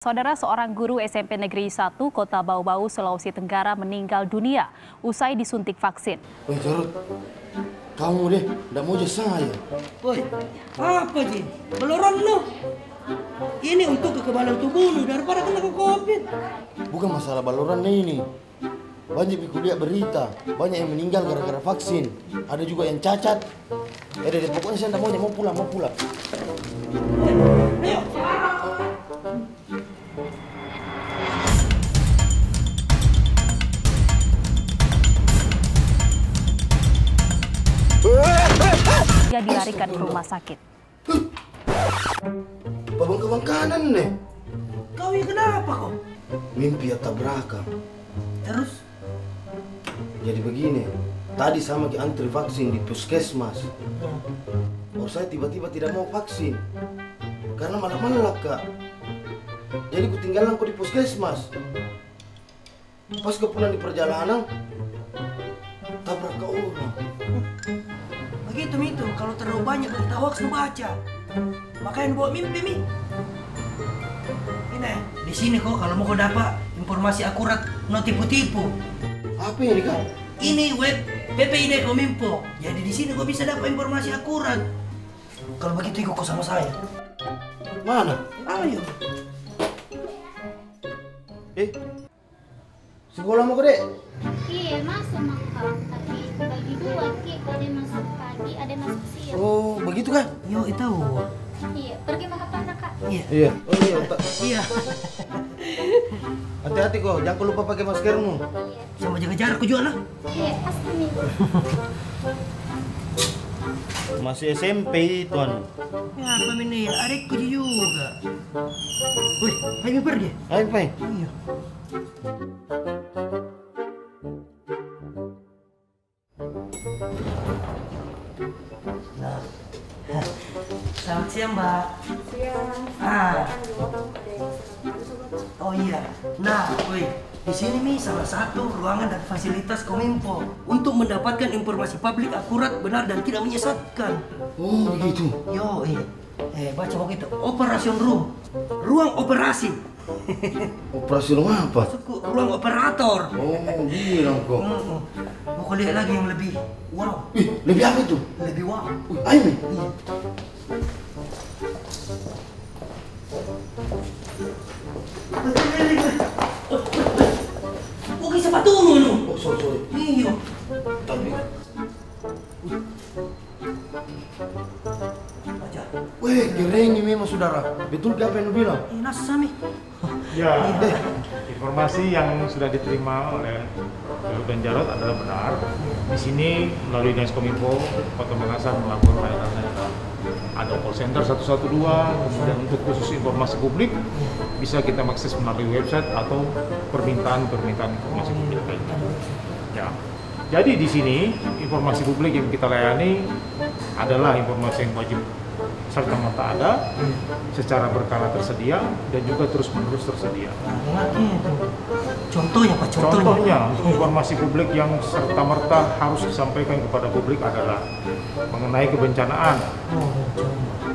Saudara, seorang guru SMP Negeri 1 Kota Bau-Bau, Sulawesi Tenggara meninggal dunia usai disuntik vaksin. Woi Jarod, kamu deh, nggak mau aja saya. Woi, apa sih? Beloran lo? Ini untuk kekebalan tubuh lu daripada kena COVID. Bukan masalah baloran ini. Banyak lihat berita, banyak yang meninggal gara-gara vaksin. Ada juga yang cacat. Deh, pokoknya saya nggak mau pulang. Ayo. Dia dilarikan ke rumah sakit. Babang kanan nih. Kau ini kenapa kok? Mimpi ya tabrakan. Terus? Jadi begini, tadi sama ke antri vaksin di puskesmas. Saya tiba-tiba tidak mau vaksin karena malah kak. Jadi kutinggalan di puskesmas. Pas kepulang di perjalanan, tabrak ke orang. Begitu itu, kalau terlalu banyak berita hoax lu baca. Makanya bawa mimpi mi. Ini di sini kok kalau mau kau dapat informasi akurat, no tipu-tipu. Apa ini kak? Ini web PPID Kominfo. Jadi di sini kau bisa dapat informasi akurat. Kalau begitu ikut kau sama saya. Mana? Ayo. Sekolah mau gede? Iya, masuk maka. Tapi bagi dua, ada yang masuk pagi, ada yang masuk siang. Oh, begitu kan? Yo, itu. Iya, pergi makan mana kak? Iya. Oh iya. Iya. Hati-hati kok, jangan lupa pakai maskermu. Iya. Sama jaga jarak juga lah. Iya, pasti nih. Masih SMP tuan. Ya, apa ini? Adikku juga. Wih, ayo pergi. Ayo, Pai. Iya. Nah. Selamat siang, Mbak. Siang. Oh iya. Nah, woi, di sini nih salah satu ruangan dan fasilitas Kominfo untuk mendapatkan informasi publik akurat, benar dan tidak menyesatkan. Oh, begitu. Yo, baca begitu. Operation room, ruang operasi. Operasi rumah apa? Maksudku, ruang operator. Oh, bilang kok. Mau kau lihat lagi yang lebih wow. Ih, lebih apa itu? Lebih wow. Ayo, Mi. Iya. Bukan sepatu lu. Oh, sorry. Iya. Tapi, Baca. weh, keren ini memang saudara. Betul apa yang lu bilang? Nasami. Ya, informasi yang sudah diterima oleh Jarod dan Jarod adalah benar. Di sini melalui Dinas Kominfo Kota Makassar melakukan layanan ada call center 112, kemudian untuk khusus informasi publik bisa kita akses melalui website atau permintaan informasi publik lainnya. Ya. Jadi di sini informasi publik yang kita layani adalah informasi yang wajib serta merta ada, secara berkala tersedia dan juga terus-menerus tersedia. Contohnya Pak, Contohnya informasi publik yang serta merta harus disampaikan kepada publik adalah mengenai kebencanaan,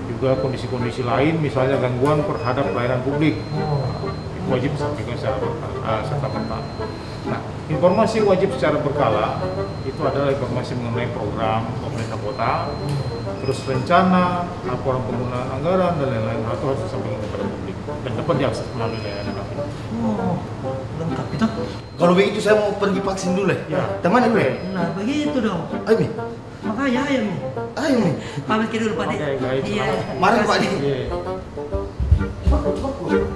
juga kondisi-kondisi lain, misalnya gangguan terhadap pelayanan publik, itu wajib disampaikan secara serta merta. Nah, informasi wajib secara berkala itu adalah informasi mengenai program pemerintah kota, terus rencana, laporan penggunaan anggaran dan lain-lain itu harus disampaikan kepada publik dan dapat diakses melalui layanan kami. Oh, lengkap itu. Kalau begitu saya mau pergi vaksin dulu Ya. Teman dulu ya? Nah, begitu dong. Ayo, Mi. Makanya ayo nih. Ayo, Mi. Pamit ke dulu Pak. Oke, baik. Iya. Mari, Pak. Iya. Bagus.